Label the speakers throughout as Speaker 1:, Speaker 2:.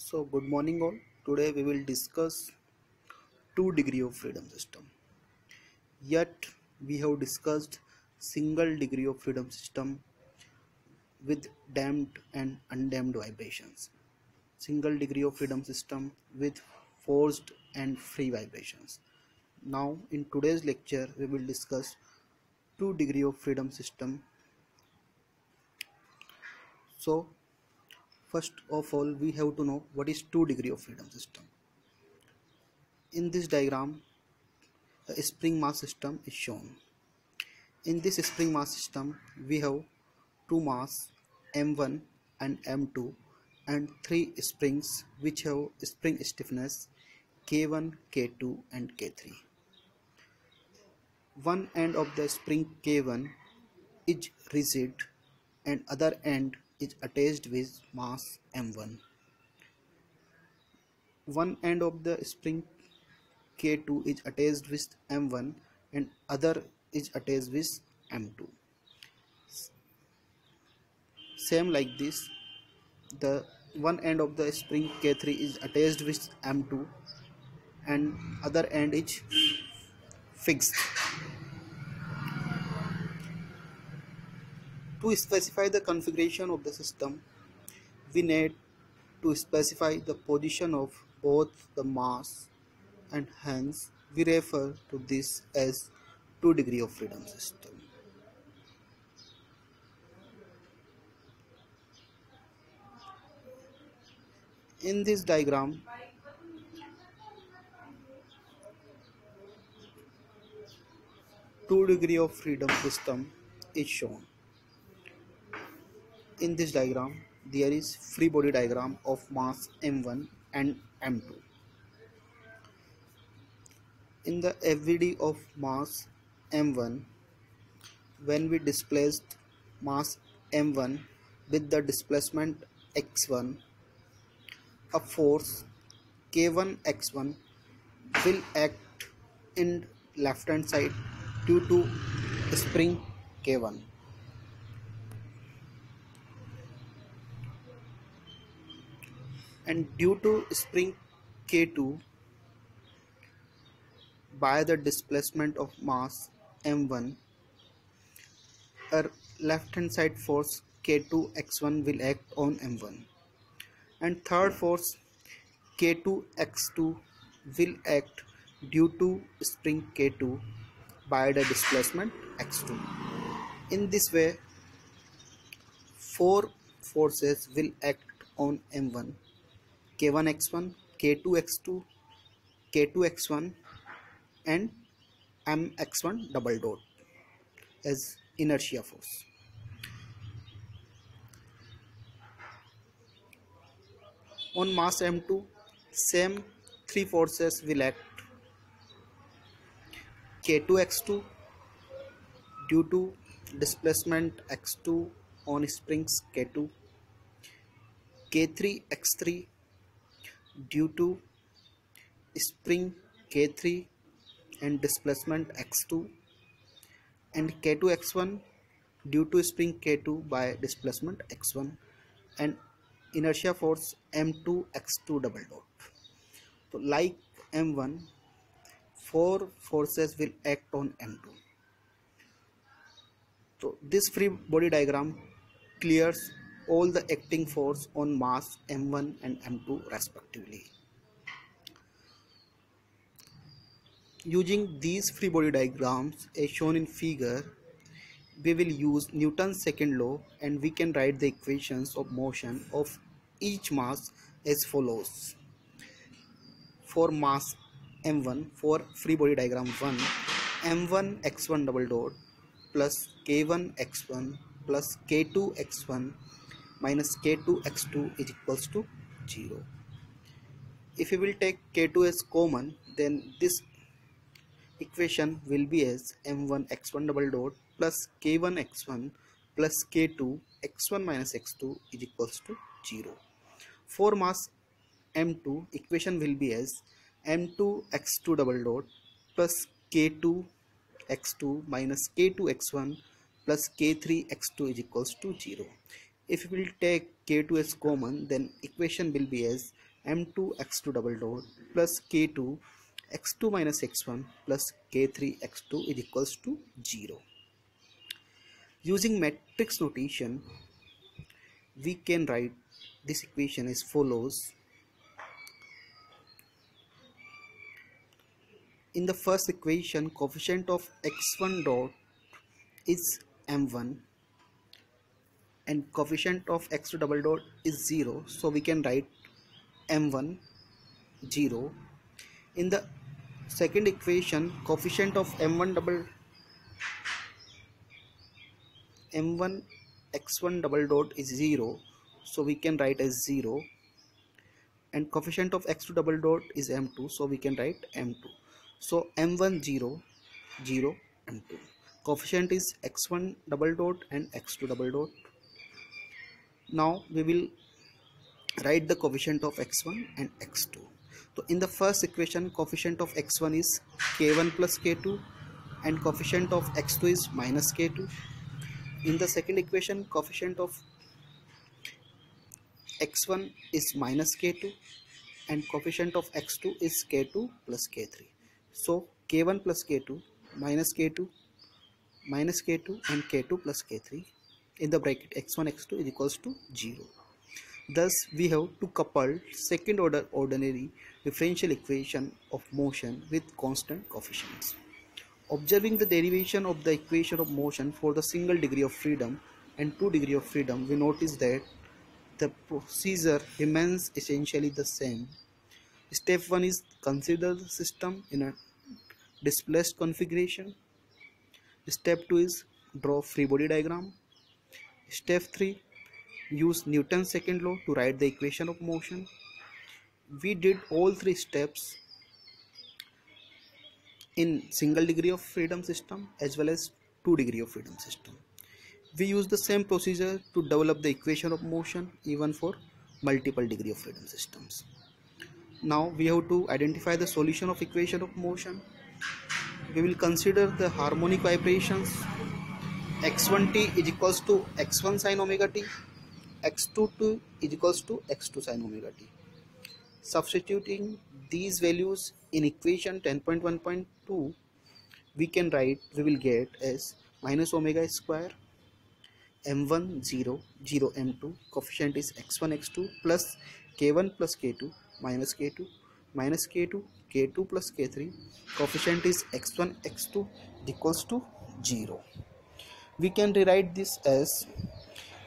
Speaker 1: So good morning all. Today we will discuss two degree of freedom system. Yet we have discussed single degree of freedom system with damped and undamped vibrations. Single degree of freedom system with forced and free vibrations. Now in today's lecture we will discuss two degree of freedom system. So first of all we have to know what is two degree of freedom system. In this diagram a spring mass system is shown. In this spring mass system, we have two mass M1 and M2 and three springs which have spring stiffness K1, K2 and K3. One end of the spring K1 is rigid and other end is attached with mass M1. One end of the spring K2 is attached with M1 and other is attached with M2. Same like this, the one end of the spring K3 is attached with M2 and other end is fixed. To specify the configuration of the system, we need to specify the position of both the mass and hence we refer to this as two degree of freedom system. In this diagram, two degree of freedom system is shown. In this diagram, there is free body diagram of mass M1 and M2. In the FVD of mass M1, when we displaced mass M1 with the displacement x1, a force K1x1 will act in left hand side due to spring K1. And due to spring K2 by the displacement of mass M1, a left hand side force K2x1 will act on M1 and third force K2x2 will act due to spring K2 by the displacement x2. In this way, four forces will act on M1: K1x1, K2x2, K2x1 and mx1 double dot as inertia force. On mass M2, same three forces will act: K2x2 due to displacement x2 on springs K2, K3x3 due to spring K3 and displacement x2, and K2x1 due to spring K2 by displacement x1 and inertia force M2 x2 double dot. So like M1, four forces will act on M2. So this free body diagram clears all the acting force on mass M1 and M2 respectively. Using these free body diagrams as shown in figure, we will use Newton's second law and we can write the equations of motion of each mass as follows. For mass M1, for free body diagram 1, M1 x1 double dot plus K1 x1 plus K2 x1 minus K2 x2 is equals to 0. If we will take K2 as common, then this equation will be as M1 x1 double dot plus K1 x1 plus K2 x1 minus x2 is equals to 0. For mass M2, equation will be as M2 x2 double dot plus K2 x2 minus K2 x1 plus K3 x2 is equals to 0. If we will take K2 as common, then equation will be as m2 x2 double dot plus k2 x2 minus x1 plus k3 x2 is equals to 0. Using matrix notation, we can write this equation as follows. In the first equation, coefficient of x1 dot is m1 and coefficient of x2 double dot is 0, so we can write m1 0. In the second equation, coefficient of m1 x1 double dot is 0, so we can write as 0, and coefficient of x2 double dot is m2, so we can write m2. So m1 0 0 m2. Coefficient is x1 double dot and x2 double dot. Now we will write the coefficient of x1 and x2. So in the first equation, coefficient of x1 is k1 plus k2 and coefficient of x2 is minus k2. In the second equation, coefficient of x1 is minus k2 and coefficient of x2 is k2 plus k3. So k1 plus k2 minus k2 minus k2 and k2 plus k3 in the bracket x1 x2 is equals to 0. Thus we have to couple second order ordinary differential equation of motion with constant coefficients. Observing the derivation of the equation of motion for the single degree of freedom and 2 degree of freedom, we notice that the procedure remains essentially the same. Step 1 is consider the system in a displaced configuration. Step 2 is draw free body diagram. Step 3, use Newton's second law to write the equation of motion. We did all three steps in single degree of freedom system as well as 2 degree of freedom system. We use the same procedure to develop the equation of motion even for multiple degree of freedom systems. Now we have to identify the solution of equation of motion. We will consider the harmonic vibrations. x1t is equals to x1 sin omega t, x2t is equals to x2 sin omega t. Substituting these values in equation 10.1.2, we will get as minus omega square m1 0 0 m2, coefficient is x1 x2 plus k1 plus k2 minus k2 minus k2 k2 plus k3, coefficient is x1 x2 equals to 0. We can rewrite this as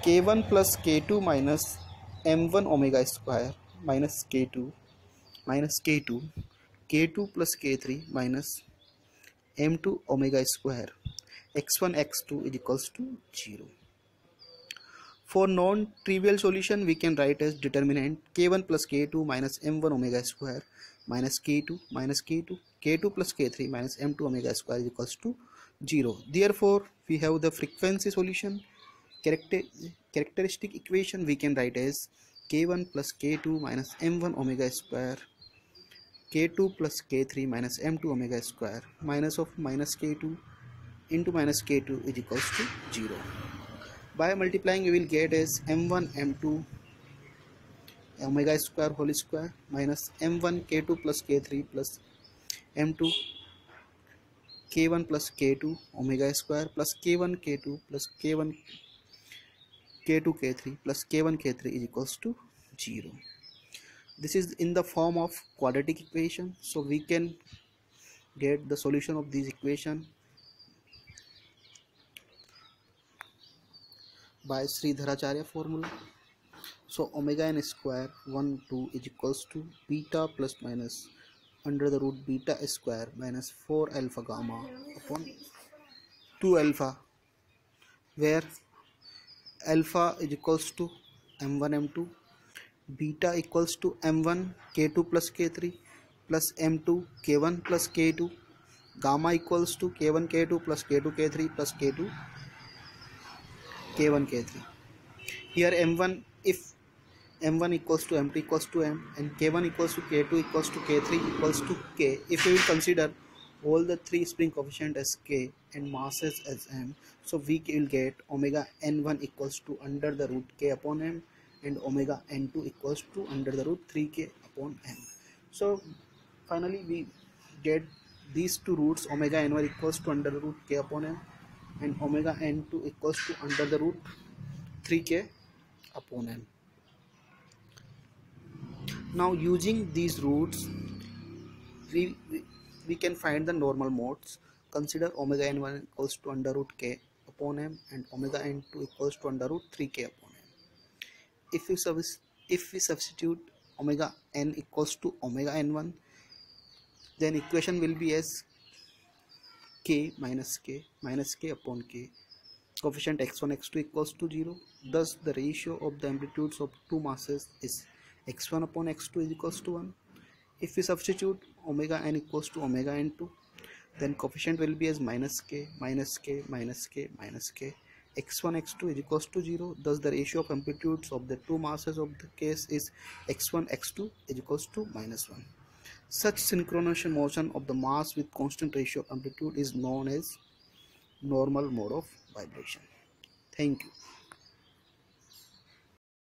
Speaker 1: k1 plus k2 minus m1 omega square minus k2 k2 plus k3 minus m2 omega square, x1 x2 is equals to 0. For non-trivial solution, we can write as determinant k1 plus k2 minus m1 omega square minus k2 k2 plus k3 minus m2 omega square is equals to 0. Therefore, we have the frequency solution. Characteristic equation we can write as k1 plus k2 minus m1 omega square, k2 plus k3 minus m2 omega square, minus of minus k2 into minus k2 is equals to 0. By multiplying, we will get as m1 m2 omega square whole square minus m1 k2 plus k3 plus m2 k1 plus k2 omega square plus k1 k2 plus k1 k2 k3 plus k1 k3 is equals to 0. This is in the form of quadratic equation, so we can get the solution of this equation by Sridharacharya formula. So omega n square 1 2 is equals to beta plus minus under the root beta square minus 4 alpha gamma upon 2 alpha, where alpha is equals to m1 m2, beta equals to m1 k2 plus k3 plus m2 k1 plus k2, gamma equals to k1 k2 plus k2 k3 plus k2 k1 k3. Here m1, if m1 equals to m2 equals to m and k1 equals to k2 equals to k3 equals to k, if we will consider all the three spring coefficient as k and masses as m, so we will get omega n1 equals to under the root k upon m and omega n2 equals to under the root 3k upon n. So finally we get these two roots, omega n1 equals to under the root k upon n and omega n2 equals to under the root 3k upon n. Now using these roots we, we, we can find the normal modes. Consider omega n1 equals to under root k upon m and omega n2 equals to under root 3k upon m. If we substitute omega n equals to omega n1, then equation will be as k minus k upon k. Coefficient x1 x2 equals to 0. Thus the ratio of the amplitudes of two masses is x1 upon x2 is equals to 1. If we substitute omega n equals to omega n2, then coefficient will be as minus k minus k minus k minus k. x1 x2 is equals to 0. Thus the ratio of amplitudes of the two masses of the case is x1 x2 is equals to minus 1. Such synchronous motion of the mass with constant ratio of amplitude is known as normal mode of vibration. Thank you.